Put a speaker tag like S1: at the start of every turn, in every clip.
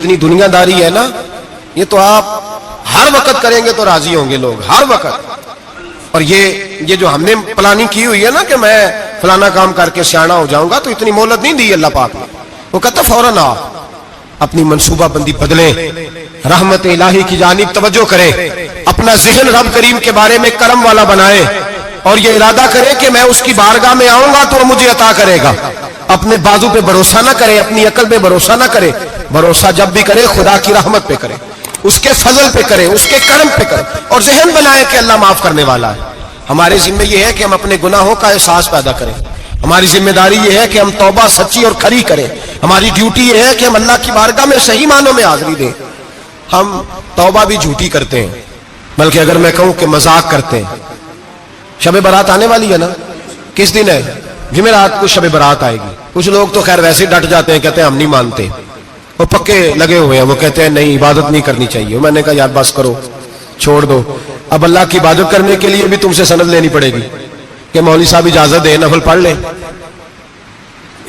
S1: इतनी दुनियादारी है ना, ये तो आप हर वक्त करेंगे तो राजी होंगे लोग, हर वक्त। और ये जो हमने प्लानिंग की हुई है ना कि मैं फलाना काम करके सियाना हो जाऊंगा, तो इतनी मोहलत नहीं दी अल्लाह पाक ने। वो कहता फौरन आप अपनी मंसूबा बंदी बदलें, रहमत इलाही की जानिब तवज्जो करें, अपना ज़हन रब करीम के बारे में करम वाला बनाए और ये इरादा करे कि मैं उसकी बारगाह में आऊंगा तो मुझे अता करेगा। अपने बाजू पे भरोसा ना करे, अपनी अकल पे भरोसा ना करे, भरोसा जब भी करे खुदा की रहमत पे करे, उसके फजल पे करे, उसके करम पे करे, और ज़हन बनाए कि अल्लाह माफ करने वाला है। हमारे जिम्मे ये है कि हम अपने गुनाहों का एहसास पैदा करें, हमारी जिम्मेदारी ये है कि हम तौबा सच्ची और खरी करें, हमारी ड्यूटी ये है कि हम अल्लाह की बारगाह में सही मानों में हाजिरी दें। हम तौबा भी झूठी करते हैं, बल्कि अगर मैं कहूं कि मजाक करते हैं। शब बारात आने वाली है ना, किस दिन है? जुमेरात को शब बारात आएगी। कुछ लोग तो खैर वैसे डट जाते हैं, कहते हैं हम नहीं मानते, वो पक्के लगे हुए हैं, वो कहते हैं नहीं इबादत नहीं करनी चाहिए। मैंने कहा यार बस करो, छोड़ दो। अब अल्लाह की इबादत करने के लिए भी तुमसे सनद लेनी पड़ेगी कि मौलवी साहब इजाजत दे, नफल पढ़ ले,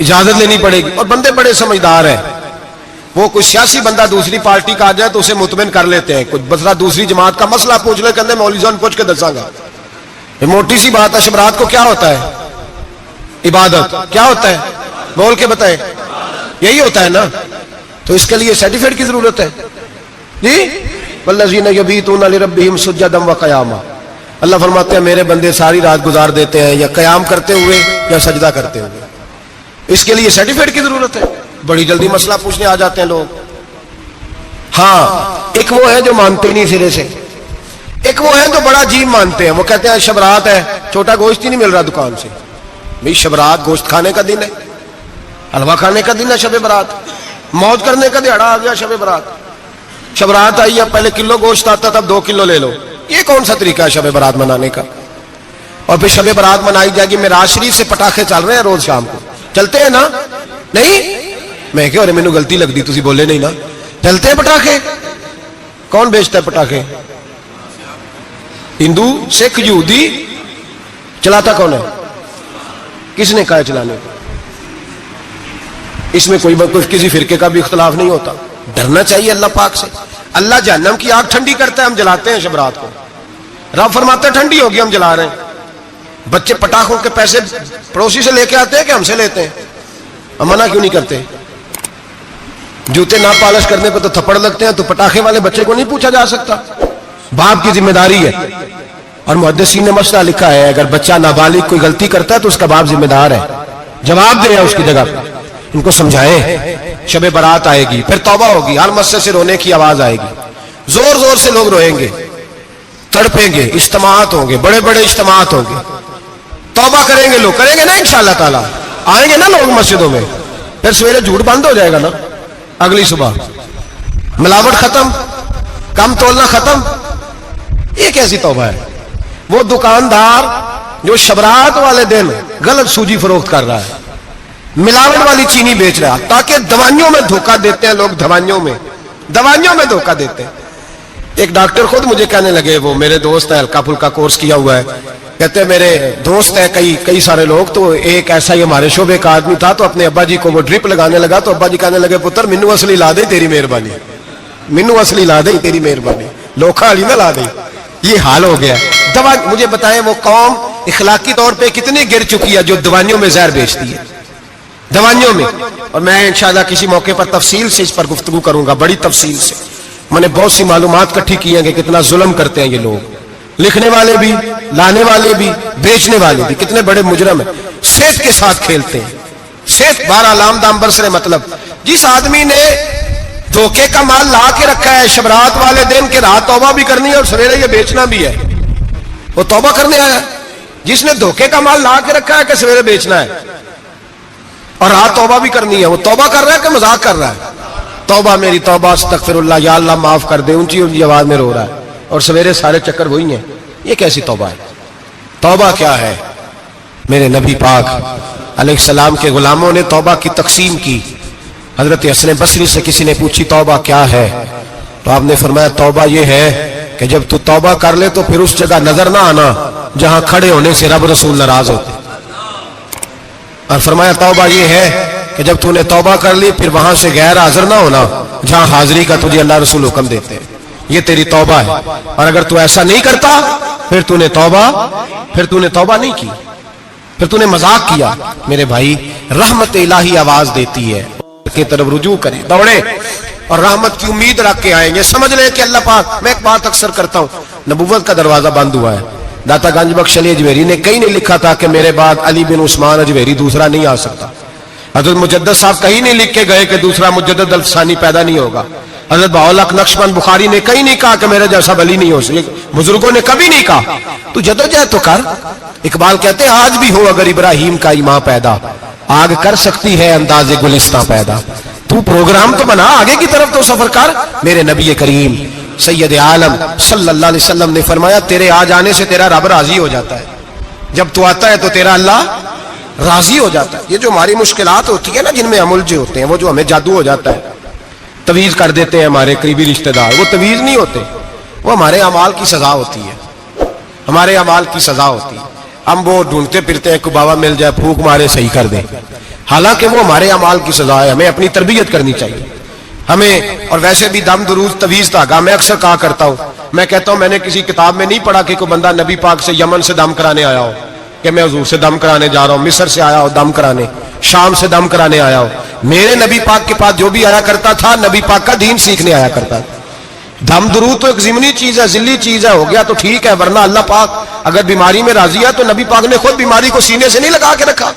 S1: इजाजत लेनी पड़ेगी। और बंदे बड़े समझदार हैं, वो कोई सियासी बंदा दूसरी पार्टी का आ जाए तो उसे मुतमिन कर लेते हैं। कुछ बसरा दूसरी जमात का मसला पूछ ले, कहते मौलवी साहब पूछ के दसांगा। ये मोटी सी बात है। शबरात को क्या होता है? इबादत। क्या होता है? बोल के बताए। यही होता है ना, तो इसके लिए सर्टिफिकेट की जरूरत है जी। वल्लज़ीना यबीतूना लिरब्बिहिम सुज्जदन व क़यामा। अल्लाह फरमाते हैं मेरे बंदे सारी रात गुजार देते हैं या कयाम करते हुए या सजदा करते हुए। इसके लिए सर्टिफिकेट की जरूरत है। बड़ी जल्दी मसला पूछने आ जाते हैं लोग। हाँ, एक वो है जो मानते नहीं सिरे से, एक वो है जो बड़ा अजीब मानते हैं। वो कहते हैं शबरात है, छोटा गोश्त ही नहीं मिल रहा दुकान से। भाई शबरात गोश्त खाने का दिन है, हलवा खाने का दिन है शब बारात, मौज करने का दिहाड़ा आ गया शब बारात। शबरात आई है, पहले किलो गोश्त आता था, 2 किलो ले लो। ये कौन सा तरीका है शब बारात मनाने का? और फिर शब बारात मनाई जाएगी। मेराज शरीफ से पटाखे चल रहे हैं रोज शाम को, चलते हैं ना? नहीं, मैं क्यों, अरे मैनू गलती लगती, तुसी बोले नहीं ना। चलते हैं पटाखे। कौन बेचता है पटाखे? हिंदू, सिख, यहूदी। चलाता कौन है? किसने कहा चलाने को? इसमें कोई किसी फिरके का भी इख्तलाफ नहीं होता। डरना चाहिए अल्लाह पाक से। अल्लाह जहन्नम की आग ठंडी करता है, हम जलाते हैं शबरात को। रब फरमाता है ठंडी होगी, हम जला रहे हैं। बच्चे पटाखों के पैसे पड़ोसी से लेके आते हैं कि हमसे लेते हैं? हम मना क्यों नहीं करते? जूते ना पॉलिश करने पे तो थप्पड़ लगते हैं, तो पटाखे वाले बच्चे को नहीं पूछा जा सकता? बाप की जिम्मेदारी है। और मुहद्दिसीन ने मसला लिखा है, अगर बच्चा नाबालिग कोई गलती करता है तो उसका बाप जिम्मेदार है, जवाब दे उसकी जगह पर। इनको समझाएं। शब बारात आएगी, फिर तौबा होगी, हर मस्जिद से रोने की आवाज आएगी, जोर जोर से लोग रोएंगे, तड़पेंगे, इज्तिमात होंगे, बड़े बड़े इज्तिमात होंगे, तौबा करेंगे लोग, करेंगे ना इंशाअल्लाह ताला। आएंगे ना लोग मस्जिदों में, फिर सवेरे झूठ बंद हो जाएगा ना, अगली सुबह मिलावट खत्म, कम तोलना खत्म। ये कैसी तौबा है? वो दुकानदार जो शबरात वाले दिन गलत सूजी फरोख्त कर रहा है, मिलावट वाली चीनी बेच रहा है, ताकि दवाइयों में धोखा देते हैं लोग, दवाइयों में धोखा देते हैं। एक डॉक्टर खुद मुझे कहने लगे, वो मेरे दोस्त है, हल्का फुल्का कोर्स किया हुआ है, कहते हैं मेरे दोस्त है कई सारे लोग, तो एक ऐसा ही हमारे शोबे का आदमी था, तो अपने अब्बा जी को वो ड्रिप लगाने लगा, तो अब्बा जी कहने लगे पुत्र मिन्नू असली ला दे तेरी मेहरबानी, मिन्नू असली ला दे तेरी मेहरबानी, लोखा वाली ना ला दे। ये हाल हो गया। दवा, मुझे बताएं वो कौम इखलाकी तौर पे कितनी गिर चुकी है जो दवाइयों में जहर बेचती है, दवाइयों में। और मैं इंशाअल्लाह किसी मौके पर तफसील से इस पर गुफ्तगू करूंगा, बड़ी तफसील से। मैंने बहुत सी मालूमात इकट्ठी की हैं कि कितना जुल्म करते हैं ये लोग, लिखने वाले भी, लाने वाले भी, बेचने वाले भी, कितने बड़े मुजरम है। सेहत के साथ खेलते हैं, सेहत 12 लाम दाम बरसरे। मतलब जिस आदमी ने धोखे का माल ला के रखा है शबरात वाले दिन के, रात तौबा भी करनी है और सवेरे ये बेचना भी है, वो तौबा करने आया। जिसने धोखे का माल ला के रखा है कि सवेरे बेचना है और रात तौबा भी करनी है, वो तौबा कर रहा है कि मजाक कर रहा है? तौबा मेरी तौबा, अस्तगफिरुल्लाह, या अल्लाह माफ कर दे, ऊंची ऊंची आवाज में रो रहा है, और सवेरे सारे चक्कर वही हैं। ये कैसी तौबा है? तौबा क्या है? मेरे नबी पाक अलैहिस्सलाम के गुलामों ने तौबा की तकसीम की। हजरत हसन बसरी से किसी ने पूछी तौबा क्या है, तो आपने फरमाया तौबा ये है कि जब तू तौबा कर ले तो फिर उस जगह नजर ना आना जहां खड़े होने से रब रसूल नाराज होते। और फरमाया तौबा ये है کہ جب تو نے توبہ کر لی پھر وہاں سے غیر حاضر نہ ہونا جہاں حاضری کا تجھے اللہ رسول حکم دیتے ہیں. یہ تیری توبہ ہے. اور اگر تو ایسا نہیں کرتا پھر تو نے توبہ نہیں کی, پھر تو نے مذاق کیا. میرے بھائی رحمت الہی آواز دیتی ہے کی طرف رجوع کریں, دوڑے اور رحمت کی امید رکھ کے آئیں گے. سمجھ لیں کہ اللہ پاک, میں ایک بات اکثر کرتا ہوں, نبوت کا دروازہ بند ہوا ہے. داتا گنج بخش علی اجمیری نے کہیں نہیں لکھا تھا کہ میرے بعد علی بن عثمان اجمیری دوسرا نہیں آ سکتا. حضرت مجدد صاحب کہیں نہیں لکھ کے گئے کہ دوسرا مجدد الثانی پیدا نہیں ہوگا. حضرت بہاءالحق نقشبند بخاری نے کہیں نہیں کہا کہ میرے جیسا ولی نہیں ہو سکے. بزرگوں نے کبھی نہیں کہا. تو جدوجہد تو کر. اقبال کہتے ہیں آج بھی ہو اگر ابراہیم کا ایمان پیدا, آگ کر سکتی ہے انداز گلستان پیدا. تو پروگرام تو بنا, آگے کی طرف تو سفر کر. میرے نبی کریم سید عالم صلی اللہ علیہ وسلم نے فرمایا تیرے آ جانے سے تیرا رب راضی ہو جاتا ہے. جب تو آتا ہے تو تیرا اللہ راضی ہو جاتا ہے. یہ جو ہماری مشکلات ہوتی ہے نا, جن میں ہم الجھے ہوتے ہیں, وہ جو ہمیں جادو ہو جاتا ہے, تویز کر دیتے ہیں ہمارے قریبی رشتہ دار, وہ تویز نہیں ہوتے, وہ ہمارے اعمال کی سزا ہوتی ہے. ہمارے اعمال کی سزا ہوتی ہے. ہم وہ ڈھونڈتے پھرتے ہیں کہ بابا مل جائے پھونک مارے صحیح کر دے, حالانکہ وہ ہمارے اعمال کی سزا ہے. ہمیں اپنی تربیت کرنی چاہیے ہمیں. اور ویسے بھی دم دروز تویز دھاگا میں اکثر کہا کرتا ہوں, میں کہتا ہوں میں نے کسی کتاب میں نہیں پڑھا کہ کوئی بندہ نبی پاک سے یمن سے دم کرانے آیا ہو کہ میں حضور سے دم کرانے جا رہا ہوں, مصر سے آیا ہو دم کرانے, شام سے دم کرانے آیا ہو. میرے نبی پاک کے پاس جو بھی آیا کرتا تھا نبی پاک کا دین سیکھنے آیا کرتا تھا. دم درود تو ایک ضمنی چیز ہے, ذلی چیز ہے, ہو گیا تو ٹھیک ہے, ورنہ اللہ پاک اگر بیماری میں راضی ہے تو نبی پاک نے خود بیماری کو سینے سے نہیں لگا کے رکھا.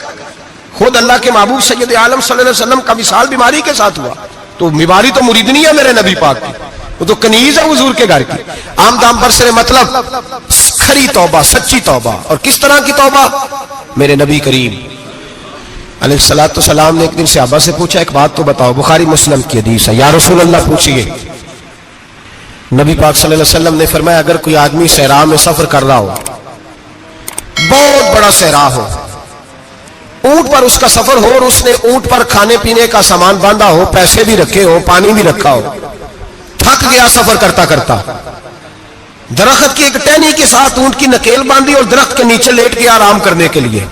S1: خود اللہ کے محبوب سید عالم صلی اللہ علیہ وسلم کا وصال بیماری کے ساتھ ہوا. تو بیماری تو مریدنی ہے میرے نبی پاک کی, وہ تو کنیز ہے حضور کے گھر کی. عام دام پر سے مطلب کھری توبہ, سچی توبہ. اور کس طرح کی توبہ؟ میرے نبی کریم علیہ الصلوۃ والسلام نے ایک دن صحابہ سے پوچھا ایک بات تو بتاؤ, بخاری مسلم کی حدیث ہے, یا رسول اللہ پوچھئے. نبی پاک صلی اللہ علیہ وسلم نے فرمایا اگر کوئی آدمی صحرا میں سفر کر رہا ہو, بہت بڑا صحرا ہو, اونٹ پر اس کا سفر ہو اور اس نے اونٹ پر کھانے پینے کا سامان باندھا ہو, پیسے بھی رکھے ہو, پانی بھی رکھا ہو, تھک گیا سفر کرتا کرتا, درخت کی ایک ٹہنی کے ساتھ اونٹ کی نکیل باندھی اور درخت کے نیچے لیٹ گیا آرام کرنے کے لیے.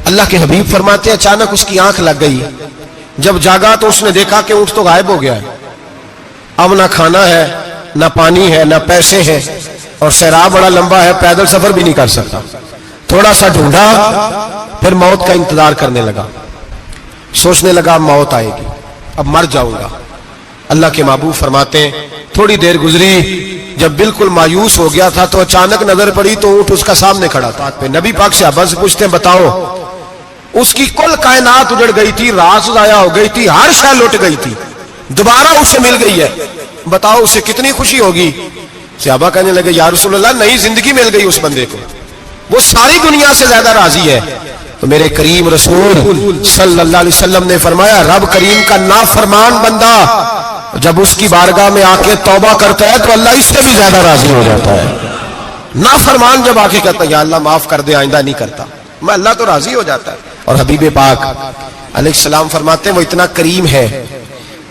S1: اللہ کے حبیب فرماتے ہیں اچانک اس کی آنکھ لگ گئی. جب جاگا تو اس نے دیکھا کہ اونٹ تو غائب ہو گیا ہے. اب نہ کھانا ہے, نہ پانی ہے, نہ پیسے ہیں, اور صحرا بڑا لمبا ہے, پیدل سفر بھی نہیں کر سکتا. تھوڑا سا ڈھونڈا, پھر موت کا انتظار کرنے لگا, سوچنے لگا موت آئے گی, اب مر جاؤں گا. اللہ کے محبوب فرماتے ہیں تھوڑی دیر گزری, جب بالکل مایوس ہو گیا تھا تو اچانک نظر پڑی تو اونٹ اس کا سامنے کھڑا تھا. نبی پاک صحابہ سے پوچھتے ہیں بتاؤ, اس کی کل کائنات اجڑ گئی تھی, رات ضائع ہو گئی تھی, ہر شے لٹ گئی تھی, دوبارہ اسے مل گئی ہے, بتاؤ اسے کتنی خوشی ہوگی. صحابہ کہنے لگے یا رسول اللہ نئی زندگی مل گئی اس بندے کو, وہ ساری دنیا سے زیادہ راضی ہے. تو میرے کریم رسول صلی اللہ علیہ وسلم نے فرمایا رب کریم کا نافرمان بندہ جب اس کی بارگاہ میں آ کے توبہ کرتا ہے تو اللہ اس سے بھی زیادہ راضی ہو جاتا ہے. نافرمان جب آ کے کہتا ہے یا اللہ معاف کر دے آئندہ نہیں کرتا, میں اللہ تو راضی ہو جاتا ہے. اور حبیب پاک علیہ السلام فرماتے ہیں وہ اتنا کریم ہے,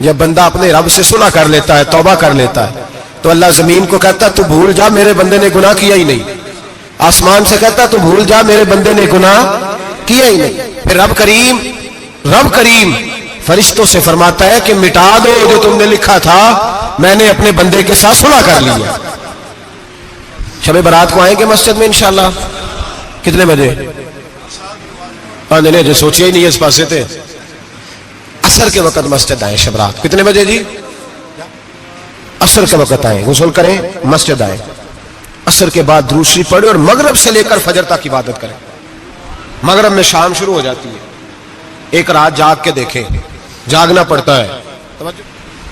S1: جب بندہ اپنے رب سے صلح کر لیتا ہے, توبہ کر لیتا ہے, تو اللہ زمین کو کہتا ہے تو بھول جا میرے بندے نے گناہ کیا ہی نہیں. آسمان سے کہتا ہے تو بھول جا میرے بندے نے گناہ کیا ہی نہیں. پھر رب کریم فرشتوں سے فرماتا ہے کہ مٹا دو جو تم نے لکھا تھا, میں نے اپنے بندے کے ساتھ صلح کر لیا. شب برات کو آئیں گے مسجد میں انشاءاللہ. کتنے بجے؟ نہیں جو سوچے ہی نہیں اس پاس سے تھے. عصر کے وقت مسجد آئیں شب رات. کتنے بجے جی؟ عصر کے وقت آئیں, غسل کریں, مسجد آئیں, عصر کے بعد درود شریف پڑھیں اور مغرب سے لے کر فجر تک عبادت کریں. مغرب میں شام شروع ہو جاتی ہے. ایک رات جاگ کے دیکھیں, جاگنا پڑتا ہے.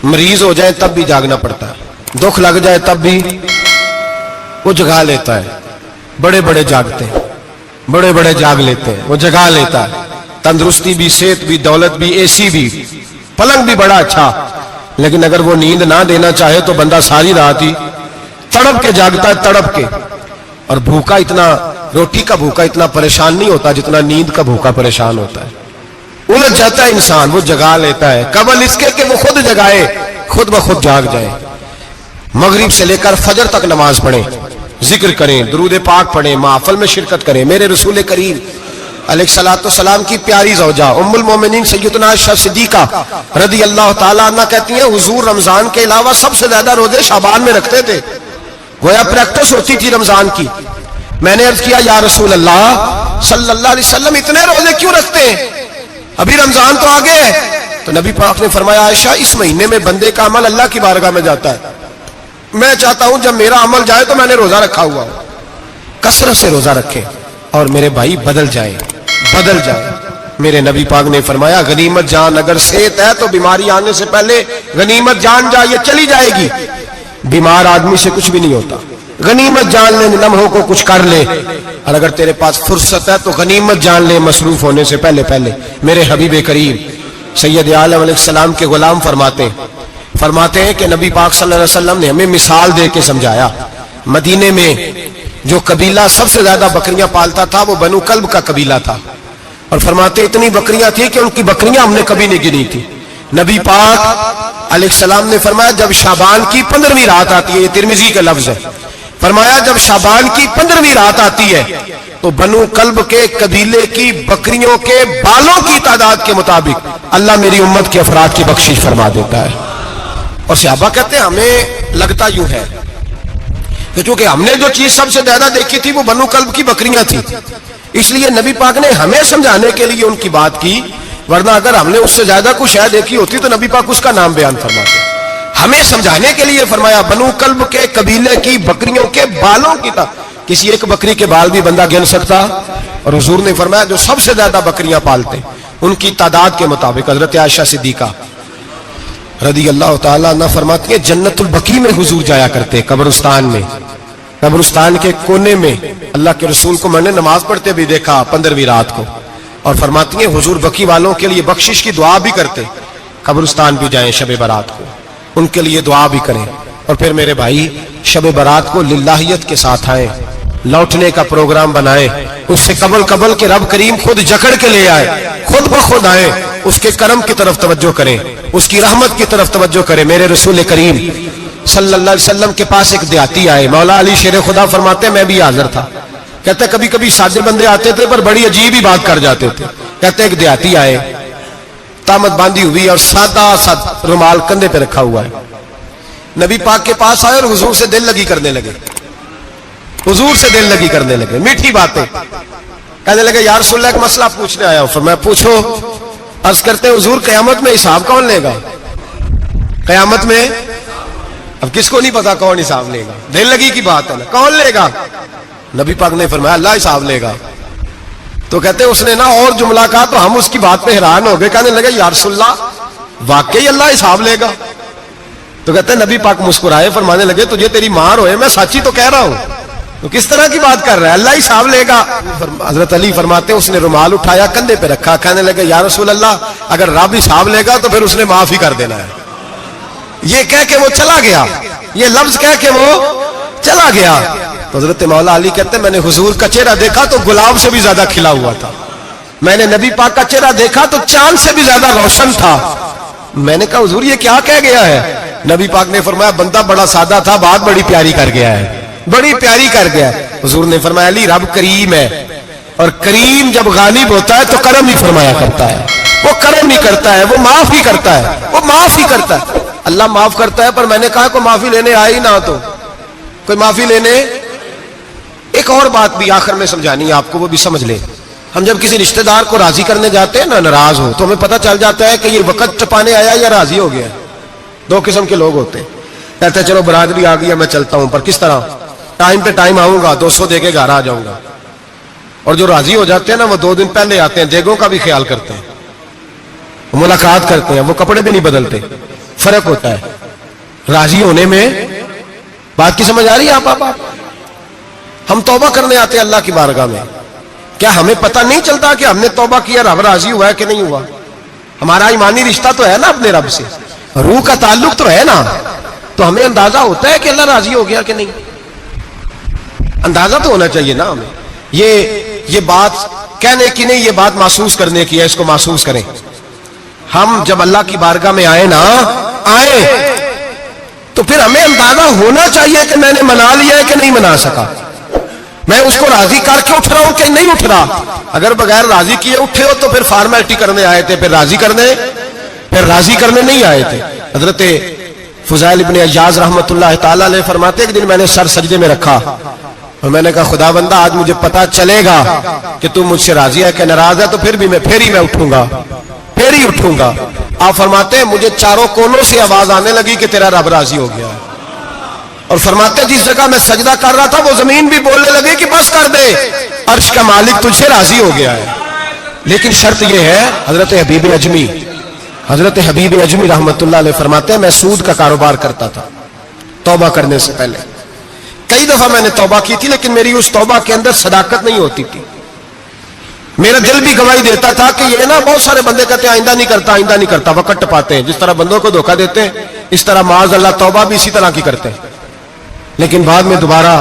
S1: مریض ہو جائے تب بھی جاگنا پڑتا ہے, دکھ لگ جائے تب بھی وہ جگا لیتا ہے. بڑے بڑے جاگتے ہیں, بڑے بڑے جاگ لیتے ہیں, وہ جگا لیتا ہے. تندرستی بھی, صحت بھی, دولت بھی, اے سی بھی, پلنگ بھی بڑا اچھا, لیکن اگر وہ نیند نہ دینا چاہے تو بندہ ساری رات ہی تڑپ کے جاگتا ہے, تڑپ کے. اور بھوکا اتنا, روٹی کا بھوکا اتنا پریشان نہیں ہوتا جتنا نیند کا بھوکا پریشان ہوتا ہے. الجھ جاتا ہے انسان, وہ جگا لیتا ہے قبل اس کے کہ وہ خود جگائے, خود بخود جاگ جائے. مغرب سے لے کر فجر تک نماز پڑھیں, ذکر کریں, درود پاک پڑھیں, محفل میں شرکت کریں. میرے رسول کریم अलैहिस्सलाम की प्यारी ज़ौजा उम्मुल मोमिनीन सैयदना आयशा सिद्दीका रदी अल्लाह ताला अन्हा कहती हैं, हुजूर रमजान के अलावा सबसे ज्यादा रोजे शाबान में रखते थे, गोया प्रैक्टिस होती थी रमजान की। मैंने अर्ज किया, या रसूल अल्लाह सल्लल्लाहु अलैहि वसल्लम इतने रोजे क्यों रखते हैं, अभी रमजान तो आगे है। तो नबी पाक ने फरमाया, आयशा इस महीने में बंदे का अमल अल्लाह की बारगाह में जाता है, मैं चाहता हूं जब मेरा अमल जाए तो मैंने रोजा रखा हुआ हो, कसरत से रोजा रखें और मेरे भाई बदल जाए। मेरे नबी पाक ने फरमाया, गनीमत जान, अगर सेहत है तो बीमारी आने से पहले गनीमत जान जा, ये चली जाएगी। बीमार आदमी से कुछ भी नहीं होता, गनीमत जान ले, लम्हों को कुछ कर ले, और अगर तेरे पास फुर्सत है तो गनीमत जान ले मसरूफ होने से पहले पहले। मेरे हबीब करीम सैयद आलम अलैहिस्सलाम के गुलाम फरमाते हैं कि नबी पाक सल्लल्लाहु अलैहि वसल्लम ने हमें मिसाल दे के समझाया। मदीने में जो कबीला सबसे ज्यादा बकरियां पालता था वो बनु कल्ब का कबीला था, और फरमाते इतनी बकरियां थी कि उनकी बकरियां हमने कभी नहीं गिनी थी। नबी पाक अलैहिस्सलाम ने फरमाया, जब शाबान की 15वीं रात आती है, ये तिरमिजी का लफ्ज है, फरमाया जब शाबान की 15वीं रात आती है तो बनु कल्ब के कबीले की बकरियों के बालों की तादाद के मुताबिक अल्लाह मेरी उम्मत के अफराद की बख्शिश फरमा देता है। और सहाबा कहते हैं हमें लगता यूं है कि चूंकि हमने जो चीज सबसे ज्यादा देखी थी वो बनु कल्ब की बकरियां थी, इसलिए नबी पाक ने हमें समझाने के लिए उनकी बात की, वरना अगर हमने उससे ज्यादा कुछ है देखी होती तो नबी पाक उसका नाम बयान फरमाते। हमें समझाने के लिए फरमाया, बनु कल्ब के कबीले की बकरियों के बालों की किसी एक बकरी के बाल भी बंदा गिन सकता, और हुजूर ने फरमाया जो सबसे ज्यादा बकरियां पालते उनकी तादाद के मुताबिक हजरत आयशा सिद्दीका रदी अल्लाह ताला अन्हा फरमाती है, जन्नतुल बकी में हुजूर जाया करते, कब्रिस्तान में, कब्रिस्तान के कोने में अल्लाह के रसूल को मैंने नमाज पढ़ते भी देखा 15वीं रात को, और फरमाती है हुजूर बकी वालों के लिए बख्शिश की दुआ भी करते, कब्रिस्तान भी जाएं शब बारात को, उनके लिए दुआ भी करें, और फिर मेरे भाई शब बारात को लिल्लाहियत के साथ आए, लौटने का प्रोग्राम बनाए, उससे कबल के रब करीम खुद जकड़ के ले आए, खुद ब खुद आए, उसके करम की तरफ तवज्जो करें, उसकी रहमत की तरफ तवज्जो करें। मेरे रसूल करीम सल्लल्लाहु अलैहि वसल्लम के पास एक देहाती आए, मौला अली शेर खुदा फरमाते मैं भी हाजिर था, कहते कभी कभी सादे बंदे आते थे पर बड़ी अजीब ही बात कर जाते थे। कहते एक देहाती आए, तामत बांधी हुई और सादा सा रुमाल कंधे पे रखा हुआ है, नबी पाक के पास आए और हुजूर से दिल लगी करने लगे, हुजूर से दिल लगी करने लगे, मीठी बातें कहने लगे, या रसूलल्लाह एक मसला पूछने आया हूं। फिर मैं पूछो। अर्ज करते हैं हुजूर कयामत में हिसाब कौन लेगा, कयामत में अब किसको नहीं पता कौन हिसाब लेगा, दिल लगी की बात है ना, कौन लेगा। नबी पाक ने फरमाया अल्लाह हिसाब लेगा। तो कहते उसने ना और जुमला कहा तो हम उसकी बात पे हैरान हो गए, कहने लगे या रसूलल्लाह वाकई अल्लाह हिसाब लेगा। तो कहते नबी पाक मुस्कुराए, फरमाने लगे तुझे तेरी मार होए, मैं सच्ची तो कह रहा हूं, तो किस तरह की बात कर रहा है, अल्लाह हिसाब लेगा। हजरत अली फरमाते उसने रुमाल उठाया कंधे पे रखा, कहने लगे या रसूल अल्लाह अगर रब हिसाब लेगा तो फिर उसने माफ ही कर देना है। ये कह के वो चला गया, ये लफ्ज कह के वो चला गया। तो हजरत मौला अली कहते मैंने हुजूर का चेहरा देखा तो गुलाब से भी ज्यादा खिला हुआ था, मैंने नबी पाक का चेहरा देखा तो चांद से भी ज्यादा रोशन था। मैंने कहा हुजूर ये क्या कह गया है। नबी पाक ने फरमाया बंदा बड़ा सादा था, बात बड़ी प्यारी कर गया है, बड़ी प्यारी कर गया है। हुजूर ने फरमाया अली रब करीम है, और करीम जब गालिब होता है तो करम ही फरमाया करता है, वो करम नहीं करता है, वो माफ ही करता है, वो माफ ही करता है। अल्लाह माफ करता है, पर मैंने कहा कोई माफी लेने आए ही ना, तो कोई माफी लेने। एक और बात भी आखिर में समझानी है आपको, वो भी समझ ले। हम जब किसी रिश्तेदार को राजी करने जाते हैं ना, नाराज हो, तो हमें पता चल जाता है कि ये वक्त टपाने आया या राजी हो गया। दो किस्म के लोग होते हैं, कहते हैं चलो बरादरी आ गया मैं चलता हूं, पर किस तरह, टाइम पे टाइम आऊंगा, 200 दे के घर आ जाऊंगा। और जो राजी हो जाते हैं ना, वो 2 दिन पहले आते हैं, देगों का भी ख्याल करते हैं, मुलाकात करते हैं, वो कपड़े भी नहीं बदलते। फर्क होता है राजी होने में। बात की समझ आ रही है आप? हम तौबा करने आते हैं अल्लाह की बारगाह में, क्या हमें पता नहीं चलता कि हमने तौबा किया, रब राजी हुआ है कि नहीं हुआ? हमारा ईमानी रिश्ता तो है ना अपने रब से, रूह का ताल्लुक तो है ना, तो हमें अंदाजा होता है कि अल्लाह राजी हो गया कि नहीं। अंदाजा तो होना चाहिए ना हमें। ये बात कहने की नहीं, ये बात महसूस करने की है, इसको महसूस करें। हम जब अल्लाह की बारगाह में आए तो फिर हमें अंदाजा होना चाहिए कि मैंने मना लिया है कि नहीं मना सका। میں اس کو راضی کر کے اٹھ رہا ہوں کہ نہیں اٹھ رہا. اگر بغیر راضی کیے اٹھے ہو تو پھر فارمیلٹی کرنے آئے تھے, پھر راضی کرنے نہیں آئے تھے. حضرت فضیل ابن عیاض رحمۃ اللہ تعالی علیہ فرماتے ایک دن میں نے سر سجدے میں رکھا اور میں نے کہا خدا بندہ آج مجھے پتا چلے گا کہ تم مجھ سے راضی ہے کہ ناراض ہے, تو پھر ہی میں اٹھوں گا. آپ فرماتے ہیں مجھے چاروں کونوں سے آواز آنے لگی کہ تیرا رب راضی ہو گیا ہے. اور فرماتے جس جگہ میں سجدہ کر رہا تھا وہ زمین بھی بولنے لگے کہ بس کر دے, عرش کا مالک تجھ سے راضی ہو گیا ہے. لیکن شرط یہ ہے, حضرت حبیب اجمی رحمت اللہ علیہ فرماتے ہیں میں سود کا کاروبار کرتا تھا توبہ کرنے سے پہلے. کئی دفعہ میں نے توبہ کی تھی لیکن میری اس توبہ کے اندر صداقت نہیں ہوتی تھی. میرا دل بھی گواہی دیتا تھا کہ یہ نا بہت سارے بندے کہتے ہیں آئندہ نہیں کرتا, وقت ٹپاتے ہیں. جس طرح بندوں کو دھوکہ دیتے ہیں اس طرح معاذ اللہ توبہ بھی اسی طرح کی کرتے ہیں, لیکن بعد میں دوبارہ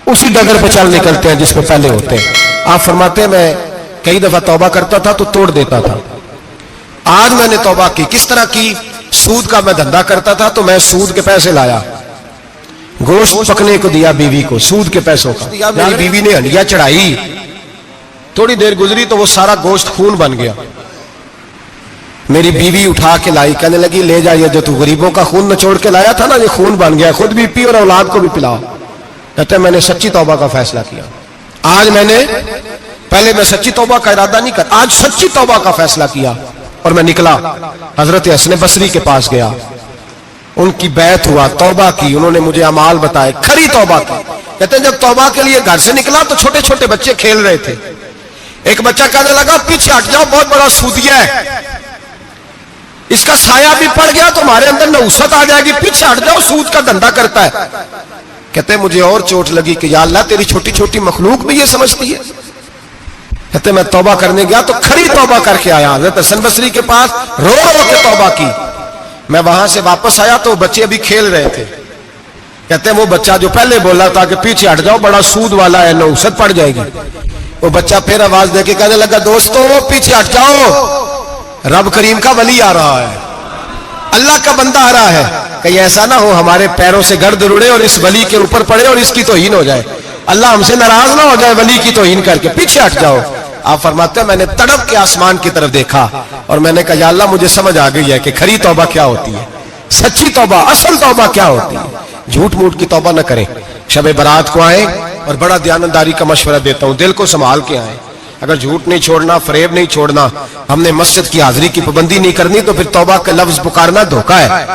S1: اسی ڈگر پہ چل نکلتے ہیں جس پہ پہلے ہوتے ہیں. آپ فرماتے ہیں میں کئی دفعہ توبہ کرتا تھا تو توڑ دیتا تھا. آج میں نے توبہ کی. کس طرح کی؟ سود کا میں دھندا کرتا تھا تو میں سود کے پیسے لایا, گوشت پکنے کو دیا بیوی کو سود کے پیسوں کا. میری بیوی نے ہنڈیا چڑھائی, تھوڑی دیر گزری تو وہ سارا گوشت خون بن گیا. میری بیوی اٹھا کے لائی, کہنے لگی لے جائیے جو تو غریبوں کا خون نچوڑ کے لایا تھا نا یہ خون بن گیا, خود بھی پی اور اولاد کو بھی پلاؤ. کہتے ہیں میں نے سچی توبہ کا فیصلہ کیا. آج پہلے میں سچی توبہ کا ارادہ نہیں کرتا, آج سچی توبہ کا فیصلہ کیا اور میں نکلا. حضرت حسن بصری کے پاس گیا, ان کی بیعت ہوا, توبہ کی, انہوں نے مجھے اعمال بتائے, کھری توبہ کی. کہتے ہیں جب توبہ کے لیے گھر سے نکلا تو چھوٹے چھوٹے بچے کھیل رہے تھے. ایک بچہ کہنے لگا پیچھے ہٹ جاؤ بہت بڑا سودیا ہے, اس کا سایہ بھی پڑ گیا تو ہمارے اندر نحوست آ جائے گی, پیچھے ہٹ جاؤ سود کا دھندا کرتا ہے. کہتے ہیں مجھے اور چوٹ لگی کہ یا اللہ تیری چھوٹی چھوٹی مخلوق بھی یہ سمجھتی ہے. کہتے ہیں میں توبہ کرنے گیا تو کھری توبہ کر کے آیا. حضرت حسن بصری کے پاس رو کے توبہ کی. میں وہاں سے واپس آیا تو بچے ابھی کھیل رہے تھے. کہتے ہیں وہ بچہ جو پہلے بولا تھا کہ پیچھے ہٹ جاؤ بڑا سود والا ہے نحوست پڑ جائے گی, وہ بچہ پھر آواز دے کے کہنے لگا دوستو پیچھے ہٹ جاؤ, رب کریم کا ولی آ رہا ہے, اللہ کا بندہ آ رہا ہے. کہیں ایسا نہ ہو ہمارے پیروں سے گرد اڑے اور اس ولی کے اوپر پڑے اور اس کی توہین ہو جائے, اللہ ہم سے ناراض نہ ہو جائے ولی کی توہین کر کے, پیچھے ہٹ جاؤ. آپ فرماتے ہیں میں نے تڑپ کے آسمان کی طرف دیکھا اور میں نے کہا یا اللہ مجھے سمجھ آ گئی ہے کہ کھری توبہ کیا ہوتی ہے, سچی توبہ, اصل توبہ کیا ہوتی ہے. جھوٹ موٹ کی توبہ نہ کریں. شب برات کو آئیں اور بڑا دیانتداری کا مشورہ دیتا ہوں, دل کو سنبھال کے آئیں. اگر جھوٹ نہیں چھوڑنا, فریب نہیں چھوڑنا, ہم نے مسجد کی حاضری کی پابندی نہیں کرنی تو پھر توبہ کا لفظ پکارنا دھوکہ ہے,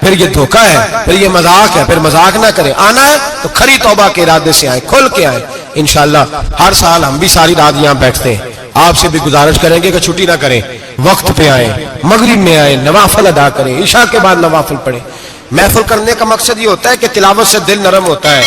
S1: پھر یہ دھوکہ ہے, پھر یہ مذاق ہے, پھر مذاق نہ کریں. آنا ہے تو کھری توبہ کے ارادے سے آئیں, کھل کے آئیں. انشاءاللہ ہر سال ہم بھی ساری رات یہاں بیٹھتے ہیں, آپ سے بھی گزارش کریں گے کہ چھٹی نہ کریں, وقت پہ آئیں, مغرب میں آئیں, نوافل ادا کریں, عشاء کے بعد نوافل پڑھیں. محفل کرنے کا مقصد یہ ہوتا ہے کہ تلاوت سے دل نرم ہوتا ہے,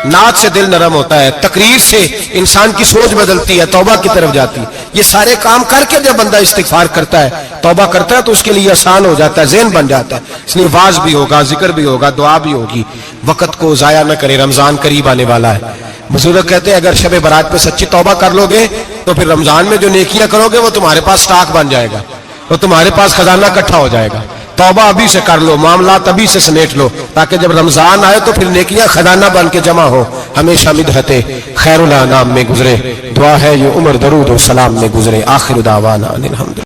S1: نعت سے دل نرم ہوتا ہے, تقریر سے انسان کی سوچ بدلتی ہے, توبہ کی طرف جاتی. یہ سارے کام کر کے جب بندہ استغفار کرتا ہے, توبہ کرتا ہے تو اس کے لیے آسان ہو جاتا ہے, ذہن بن جاتا ہے. اس لیے واز بھی ہوگا, ذکر بھی ہوگا, دعا بھی ہوگی. وقت کو ضائع نہ کریں, رمضان قریب آنے والا ہے. بزرگ کہتے ہیں اگر شب برات پہ سچی توبہ کر لو گے تو پھر رمضان میں جو نیکیاں کرو گے وہ تمہارے پاس سٹاک بن جائے گا, وہ تمہارے پاس خزانہ اکٹھا ہو جائے گا. توبہ ابھی سے کر لو, معاملات ابھی سے سمیٹ لو, تاکہ جب رمضان آئے تو پھر نیکیاں خزانہ بن کے جمع ہو. ہمیشہ مدحت خیر الانام میں گزرے. دعا ہے یہ عمر درود و سلام میں گزرے. آخر دعوانا الحمد.